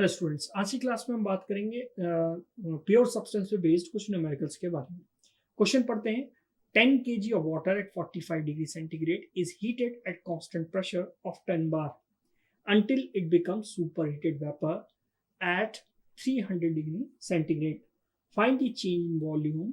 Hello students, आज की class में हम बात करेंगे प्योर सब्सटेंस पे बेस्ड कुछ न्यूमेरिकल्स के बारे में। क्वेश्चन पढ़ते हैं। 10 kg of water at 45 degree centigrade is heated at constant pressure of 10 bar until it becomes superheated vapor at 300 degree centigrade. Find the change in volume,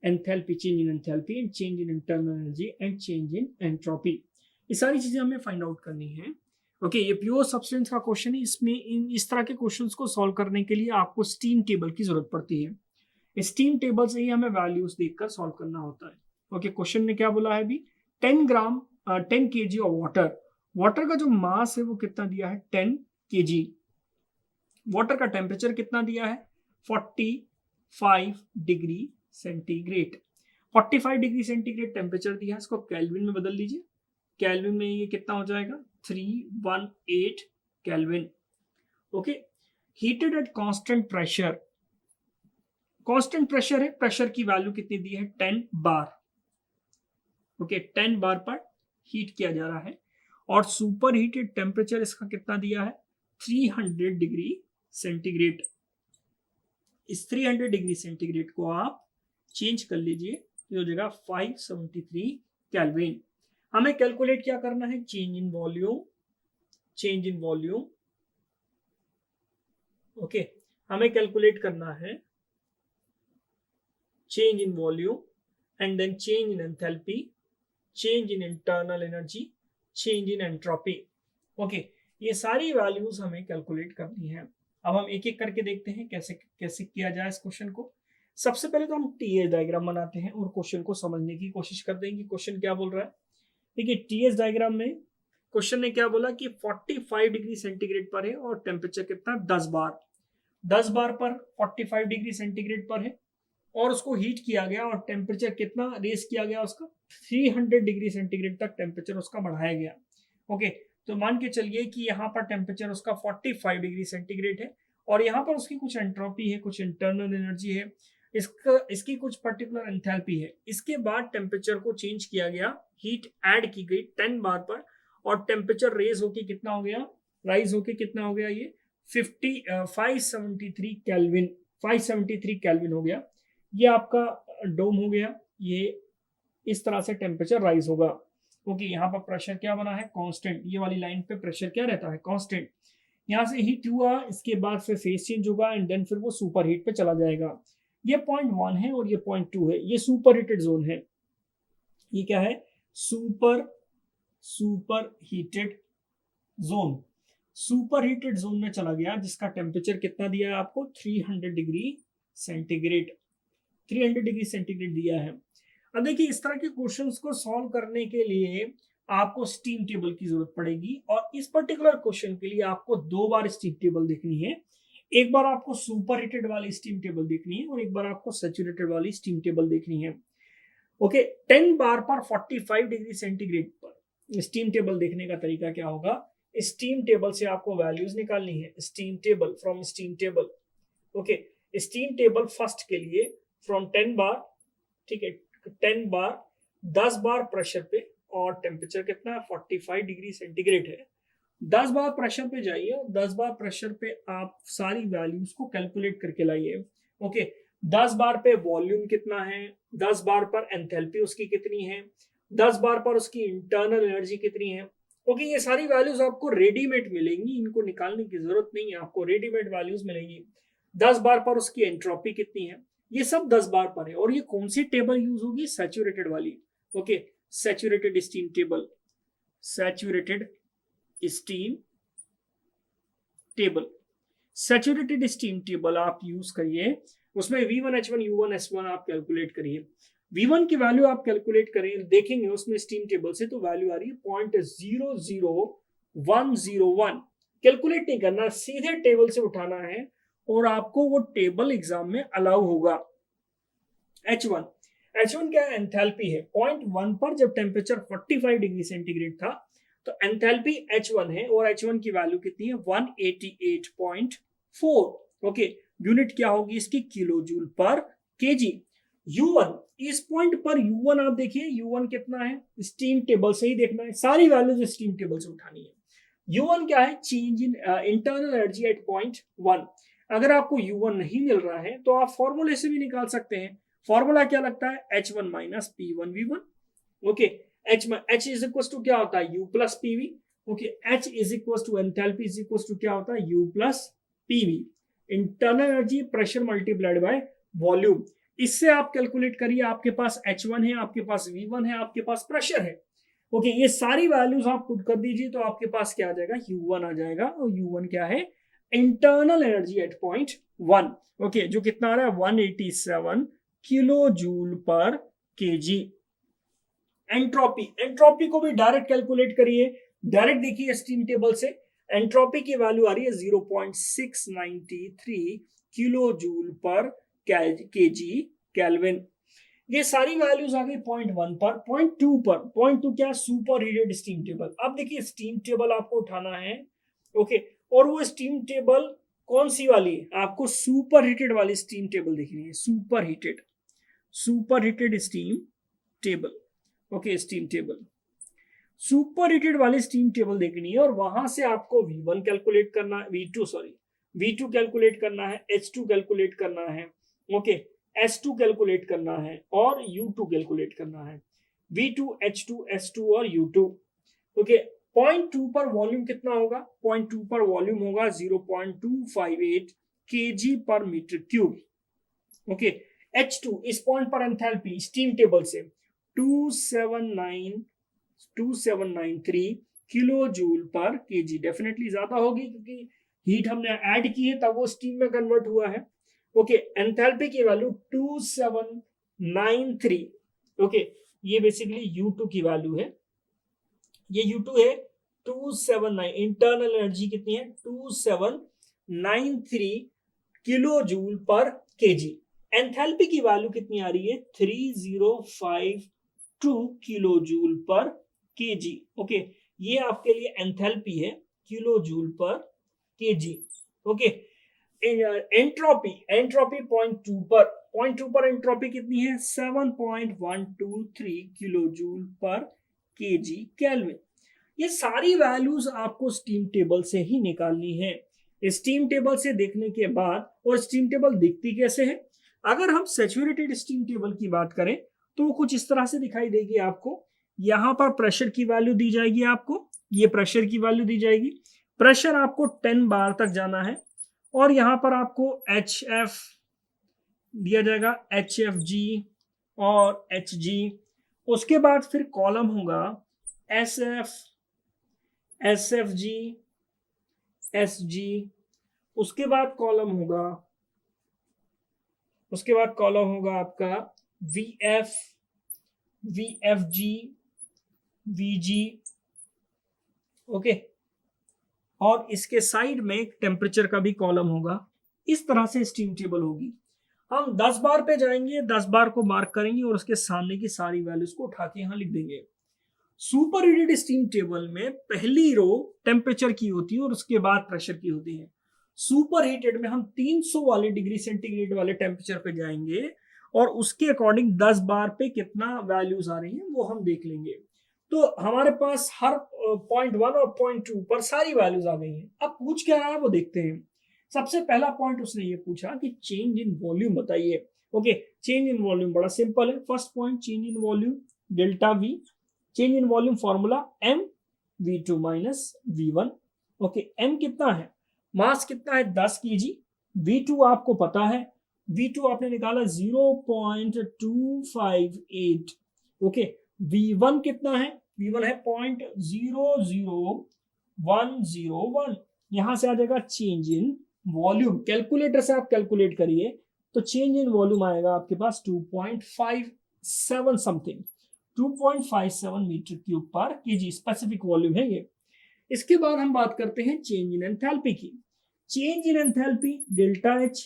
enthalpy, change in enthalpy and change in internal energy and change in entropy. ये सारी चीजें हमें find out करनी है। Okay, ये pure substance का question है। इसमें इस तरह के क्वेश्चंस को सॉल्व करने के लिए आपको स्टीम टेबल की जरूरत पड़ती है। स्टीम टेबल से ही हमें वैल्यूज देखकर सॉल्व करना होता है। ओके, क्वेश्चन ने क्या बोला है अभी? 10 kg ऑफ वाटर। वाटर का जो मास है वो कितना दिया है? 10 kg। वाटर का टेम्परेचर कितना दिया है? 45 degree centigrade. 45 degree centigrade temperature दिया है, इसको केल्विन में बदल लीजिए। केल्विन में ये कितना हो जाएगा? 318 kelvin. Okay, heated at constant pressure. Constant pressure है, प्रेशर की वैल्यू कितनी दी है? 10 बार। ओके, 10 बार पर हीट किया जा रहा है। और सुपर हीटेड टेम्परेचर इसका कितना दिया है? 300 डिग्री सेंटीग्रेड। इस 300 डिग्री सेंटीग्रेड को आप चेंज कर लीजिए तो हो जाएगा 573 केल्विन। हमें कैलकुलेट क्या करना है? Change in volume, change in volume. Okay, हमें कैलकुलेट करना है change in volume and then change in enthalpy, change in internal energy, change in entropy. Okay, ये सारी वैल्यूज हमें कैलकुलेट करनी है। अब हम एक एक करके देखते हैं कैसे कैसे किया जाए इस क्वेश्चन को। सबसे पहले तो हम टीएस डायग्राम बनाते हैं और क्वेश्चन को समझने की कोशिश करते हैं कि क्वेश्चन क्या बोल रहा है। देखिए, टीएस डायग्राम में क्वेश्चन ने क्या बोला कि 45 डिग्री सेंटीग्रेड पर है और टेम्परेचर कितना? 10 बार। 10 बार पर 45 डिग्री सेंटीग्रेड पर है और उसको हीट किया गया और टेम्परेचर कितना रेस किया गया उसका? 300 डिग्री सेंटीग्रेड तक टेम्परेचर उसका बढ़ाया गया। ओके, तो मान के चलिए कि यहाँ पर टेम्परेचर उसका 45 डिग्री सेंटीग्रेड है और यहाँ पर उसकी कुछ एंट्रोपी है, कुछ इंटरनल एनर्जी है, इसकी कुछ पर्टिकुलर एंथैल्पी है। इसके बाद टेम्परेचर को चेंज किया गया, हीट ऐड की गई 10 बार पर और टेम्परेचर रेज होके कितना हो गया? राइज होके कितना हो गया? ये 573 केल्विन, 573 केल्विन हो गया। ये आपका डोम हो गया। ये इस तरह से टेम्परेचर राइज होगा। ओके, यहाँ पर प्रेशर क्या बना है? कांस्टेंट। ये वाली लाइन पे प्रेशर क्या रहता है? कांस्टेंट। यहाँ से हीट हुआ, इसके बाद फिर फेस चेंज होगा एंड देन फिर वो सुपर हीट पे चला जाएगा। ये पॉइंट 1 है और ये पॉइंट 2 है। ये सुपर हीटेड जोन है। ये क्या है? Super heated zone. Super heated zone में चला गया जिसका टेम्परेचर कितना दिया है आपको? 300 डिग्री सेंटीग्रेड। 300 डिग्री सेंटीग्रेड दिया है। अब देखिए, इस तरह के क्वेश्चंस को सॉल्व करने के लिए आपको स्टीम टेबल की जरूरत पड़ेगी और इस पर्टिकुलर क्वेश्चन के लिए आपको 2 बार स्टीम टेबल देखनी है। एक बार आपको सुपर हीटेड वाली स्टीम टेबल देखनी है और एक बार आपको सैचुरेटेड वाली स्टीम टेबल देखनी है। ओके, 10 बार पर 45 डिग्री सेंटीग्रेड पर स्टीम टेबल देखने का तरीका क्या होगा? स्टीम टेबल से आपको वैल्यूज निकालनी है। Steam table, from steam table. Okay, steam table first के लिए फ्रॉम 10 बार, ठीक है, 10 बार 10 बार प्रेशर पे और टेम्परेचर कितना है? 45 डिग्री सेंटीग्रेड है। 10 बार प्रेशर पे जाइए और 10 बार प्रेशर पे आप सारी वैल्यूज को कैलकुलेट करके लाइए। ओके, 10 बार पे वॉल्यूम कितना है, 10 बार पर एंथैल्पी उसकी कितनी है, 10 बार पर उसकी इंटरनल एनर्जी कितनी है। ओके, ये सारी वैल्यूज आपको रेडीमेड मिलेंगी, इनको निकालने की जरूरत नहीं है, आपको रेडीमेड वैल्यूज मिलेंगी। 10 बार पर उसकी एंट्रोपी कितनी है, ये सब 10 बार पर है। और ये कौन सी टेबल यूज होगी? सैचुरेटेड वाली। Okay, saturated steam table, saturated steam table. Saturated steam table आप यूज करिए। उसमें V1 H1 U1 S1 आप कैलकुलेट करिए। V1 की वैल्यू आप कैलकुलेट करिए, देखेंगे उसमें स्टीम टेबल से तो वैल्यू आ रही है 0.00101। कैलकुलेट नहीं करना, सीधे टेबल से उठाना है और आपको वो टेबल एग्जाम में अलाउ होगा। H1 क्या एंथैल्पी है? 0.1 पर जब टेम्परेचर 45 डिग्री सेंटीग्रेड था तो एंथैल्पी H1 है और H1 की वैल्यू कितनी है? 188.4। ओके, यूनिट क्या होगी इसकी? किलो जूल पर केजी। U1, इस पॉइंट पर U1 आप देखिए, U1 कितना है? स्टीम टेबल से ही देखना है, सारी वैल्यूज स्टीम टेबल से उठानी है। U1 क्या है? Change in internal energy at point 1। अगर आपको U1 नहीं मिल रहा है तो आप फॉर्मूले से भी निकाल सकते हैं। फॉर्मूला क्या लगता है? H1 minus P1V1। Okay, H is equal to क्या होता है? U plus PV। Okay, H is equal to enthalpy is equal to क्या होता है? U plus PV। Internal energy pressure multiplied by volume. इससे आप कैलकुलेट करिए, आपके पास H1 है, आपके पास V1 है, आपके पास प्रेशर है। ओके, ये सारी वैल्यूज आप पुट कर दीजिए तो आपके पास क्या आ जाएगा? U1 आ जाएगा। और U1 क्या है? Internal energy at point 1। Okay, जो कितना आ रहा है? 187 किलो जूल पर केजी। एंट्रोपी, एंट्रोपी को भी डायरेक्ट कैलकुलेट करिए। डायरेक्ट देखिए स्टीम टेबल से, एंट्रोपी की वैल्यू आ रही है 0.693 किलो जूल पर केजी केल्विन। ये सारी वैल्यूज आ गई पॉइंट 1 पर। पॉइंट 2 पर, पॉइंट 2 क्या? Super heated steam table. अब देखिए स्टीम टेबल आपको उठाना है। ओके, और वो स्टीम टेबल कौन सी वाली है? आपको सुपर हीटेड वाली स्टीम टेबल देखनी है। Super heated, super heated steam table. Okay, steam table, super heated वाली स्टीम टेबल देखनी है। और वहां से आपको V1 कैलकुलेट करना है, V2 कैलकुलेट करना है, H2 कैलकुलेट करना है, ओके, S2 कैलकुलेट करना है और U2 कैलकुलेट करना है। V2, H2, S2 और U2। ओके, पॉइंट 2 पर वॉल्यूम कितना होगा? पॉइंट 2 पर वॉल्यूम होगा 0.258 kg पर मीटर क्यूब। ओके, H2 इस पॉइंट पर एंथैल्पी स्टीम टेबल से 2793 किलो जूल पर केजी। डेफिनेटली ज्यादा होगी क्योंकि हीट हमने ऐड की है तब वो स्टीम में कन्वर्ट हुआ है। ओके, एंथैल्पी की वैल्यू 2793। ओके, ये बेसिकली U2 की वैल्यू है। ये U2 है 279। इंटरनल एनर्जी कितनी है? 2793 किलो जूल पर केजी। एंथैल्पी की वैल्यू कितनी आ रही है? 3052 किलो जूल पर केजी। ओके, ये आपके लिए एंथैल्पी है, किलो जूल पर KG. Okay, entropy, entropy point two पर एंट्रोपी कितनी है? 7.123 किलो जूल पर केजी केल्विन। ये सारी वैल्यूज आपको स्टीम टेबल से ही निकालनी है। स्टीम टेबल से देखने के बाद, और स्टीम टेबल दिखती कैसे है? अगर हम सैचुरेटेड स्टीम टेबल की बात करें तो वो कुछ इस तरह से दिखाई देगी आपको। यहां पर प्रेशर की वैल्यू दी जाएगी आपको, ये प्रेशर की वैल्यू दी जाएगी। प्रेशर आपको 10 बार तक जाना है। और यहां पर आपको HF दिया जाएगा, HFG और HG। उसके बाद फिर कॉलम होगा SF, SFG, SG। उसके बाद कॉलम होगा आपका VF, VFG, VG। ओके, और इसके साइड में टेम्परेचर का भी कॉलम होगा। इस तरह से स्टीम टेबल होगी। हम 10 बार पे जाएंगे, 10 बार को मार्क करेंगे और उसके सामने की सारी वैल्यूज को उठा के यहां लिख देंगे। सुपर हीटेड स्टीम टेबल में पहली रो टेम्परेचर की होती है और उसके बाद प्रेशर की होती है। सुपर हीटेड में हम 300 वाले डिग्री सेंटीग्रेड वाले टेम्परेचर पे जाएंगे और उसके अकॉर्डिंग 10 बार पे कितना वैल्यूज आ रही हैं वो हम देख लेंगे। तो हमारे पास हर पॉइंट 1 और पॉइंट 2 पर सारी वैल्यूज आ गई हैं। अब पूछ क्या रहा है वो देखते हैं। सबसे पहला पॉइंट उसने ये पूछा कि चेंज इन वॉल्यूम बताइए। ओके, चेंज इन वॉल्यूम बड़ा सिंपल है। First point, change in volume delta V। Change in volume formula M V2 minus V1। Okay, M कितना है? मास कितना है? 10 kg। V2 आपको पता है, V2 आपने निकाला 0.258। ओके, V1 कितना है? V1 है 0.00101। यहां से आ जाएगा चेंज इन वॉल्यूम। कैलकुलेटर से आप कैलकुलेट करिए तो चेंज इन वॉल्यूम आएगा आपके पास 2.57 समथिंग, 2.57 मीटर क्यूब पर केजी। स्पेसिफिक वॉल्यूम है ये। इसके बाद हम बात करते हैं चेंज इन एंथैल्पी की। Change in enthalpy delta H,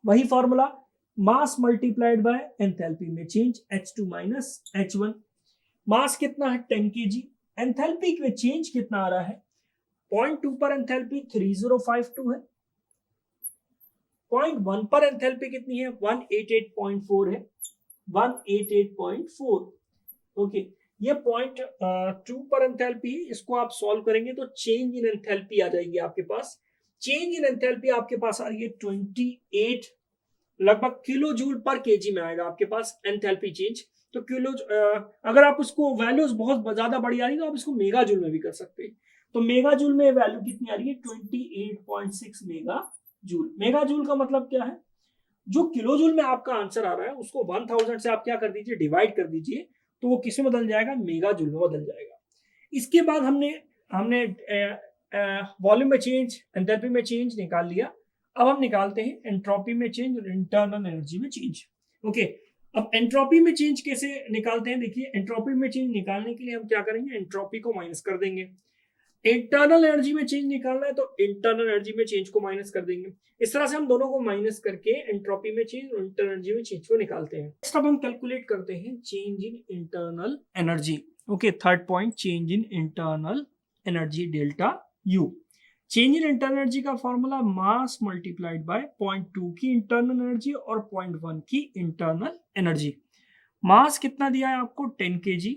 वही formula, mass multiplied by enthalpy में चेंज, H2 माइनस H1। मास कितना है? 10 kg। एंथैल्पी में चेंज कितना आ रहा है? पॉइंट 2 पर एंथैल्पी 3052 है। पॉइंट 1 पर एंथैल्पी कितनी है? 188.4 है, 188.4। ओके, ये 0.2 पर एंथैल्पी, इसको आप सॉल्व करेंगे तो चेंज इन एंथैल्पी आ जाएगी आपके पास। चेंज इन एंथैल्पी आपके पास आ रही है 28 लगभग किलो जूल पर केजी में आएगा आपके पास एंथैल्पी चेंज। तो किलो अगर आप उसको वैल्यूज बहुत ज्यादा बड़ी आ रही है तो आप इसको मेगा जूल में भी कर सकते हैं। तो मेगा जूल में वैल्यू कितनी आ रही है 28.6 मेगा जूल। मेगा जूल का मतलब क्या है, जो किलो जूल में आपका आंसर आ रहा है उसको 1000 से आप क्या कर दीजिए, डिवाइड कर दीजिए, तो वो किस में बदल जाएगा, मेगा जूल में बदल जाएगा। इसके बाद हमने हमने वॉल्यूम में चेंज, एंथैल्पी में चेंज निकाल लिया। अब हम निकालते हैं एंट्रोपी में चेंज और इंटरनल एनर्जी में चेंज। ओके, अब एंट्रोपी में चेंज कैसे निकालते हैं, देखिए एंट्रोपी में चेंज निकालने के लिए हम क्या करेंगे, एंट्रोपी को माइनस कर देंगे। इंटरनल एनर्जी में चेंज निकालना है तो इंटरनल एनर्जी में चेंज को माइनस कर देंगे। इस तरह से हम दोनों को माइनस करके एंट्रोपी में चेंज और इंटरनल एनर्जी में चेंज को निकालते हैं। नेक्स्ट अब हम कैलकुलेट करते हैं change in internal energy. Okay, third point, change in internal energy delta U. Change in internal energy का फॉर्मूला मास मल्टीप्लाइड बाय 0.2 की इंटरनल एनर्जी और 0.1 की इंटरनल एनर्जी। मास कितना दिया है आपको 10 kg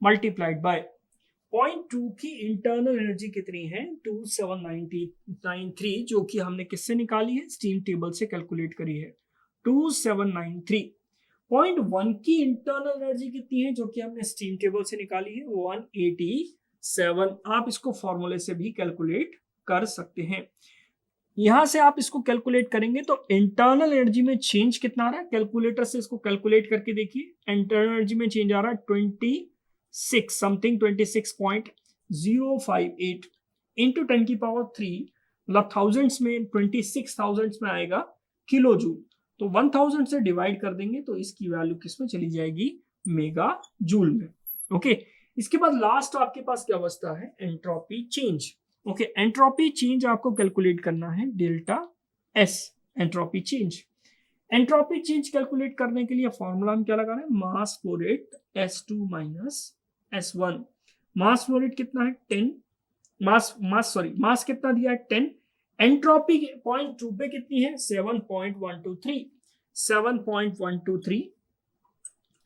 मल्टीप्लाइड बाय 0.2 की इंटरनल एनर्जी कितनी है 2793, जो कि हमने किससे निकाली है, स्टीम टेबल से कैलकुलेट करी है 2793। 0.1 की इंटरनल एनर्जी कितनी है जो कि हमने स्टीम टेबल से निकाली है 187। आप इसको फॉर्मूले से भी कैलकुलेट कर सकते हैं। यहां से आप इसको कैलकुलेट करेंगे तो इंटरनल एनर्जी में चेंज कितना आ रहा है, कैलकुलेटर से इसको कैलकुलेट करके देखिए। इंटरनल एनर्जी में चेंज आ रहा है 26 समथिंग, 26.058 इंटू 10⁻³ मतलब थाउजेंड्स में 26,000 में आएगा किलो जूल। तो 1000 से डिवाइड कर देंगे तो इसकी वैल्यू किस में चली जाएगी, मेगा जूल में। ओके, इसके बाद लास्ट आपके पास क्या बचता है, entropy change. Okay, entropy change आपको कैलकुलेट करना है delta S, entropy change. Entropy change calculate करने के लिए फॉर्मूला हम क्या लगा रहे हैं, mass flow rate S2 minus S1। Mass flow rate कितना है 10, मास कितना दिया है 10, एंट्रोपी 0.2 पे कितनी है 7.123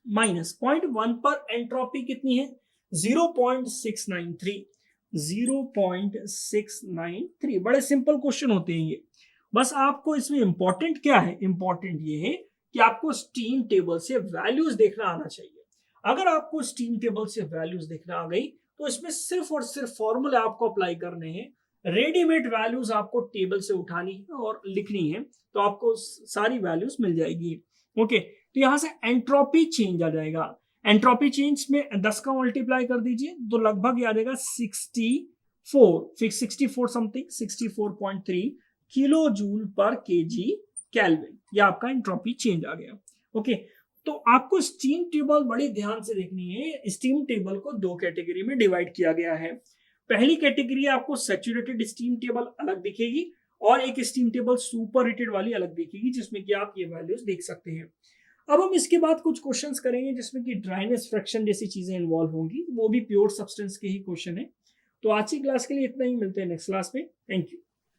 माइनस 0.1 पर एंट्रोपी कितनी है 0.693। बड़े सिंपल क्वेश्चन होते हैं ये। बस आपको इसमें इंपॉर्टेंट क्या है, इंपॉर्टेंट ये है कि आपको स्टीम टेबल से वैल्यूज देखना आना चाहिए। अगर आपको स्टीम टेबल से वैल्यूज देखना आ गई तो इसमें सिर्फ और सिर्फ फॉर्मूले आपको अप्लाई करने हैं। रेडीमेड वैल्यूज आपको टेबल से उठानी है और लिखनी है तो आपको सारी वैल्यूज मिल जाएगी। ओके, तो यहां से एंट्रोपी चेंज आ जाएगा। एंट्रोपी चेंज में 10 का मल्टीप्लाई कर दीजिए तो लगभग आ जाएगा 64 समथिंग 64.3 किलो जूल पर केजी केल्विन। ये आपका एंट्रोपी चेंज आ गया। ओके, तो आपको स्टीम टेबल बड़ी ध्यान से देखनी है। स्टीम टेबल को दो कैटेगरी में डिवाइड किया गया है। पहली कैटेगरी आपको सैचुरेटेड स्टीम टेबल अलग दिखेगी और एक स्टीम टेबल सुपर हीटेड वाली अलग दिखेगी जिसमें कि आप ये वैल्यूज देख सकते हैं। अब हम इसके बाद कुछ क्वेश्चंस करेंगे जिसमें कि ड्राइनेस फ्रैक्शन जैसी चीजें इन्वॉल्व होंगी, वो भी प्योर सब्सटेंस के ही क्वेश्चन है। तो आज की क्लास के लिए इतना ही, मिलते हैं नेक्स्ट क्लास में। Thank you.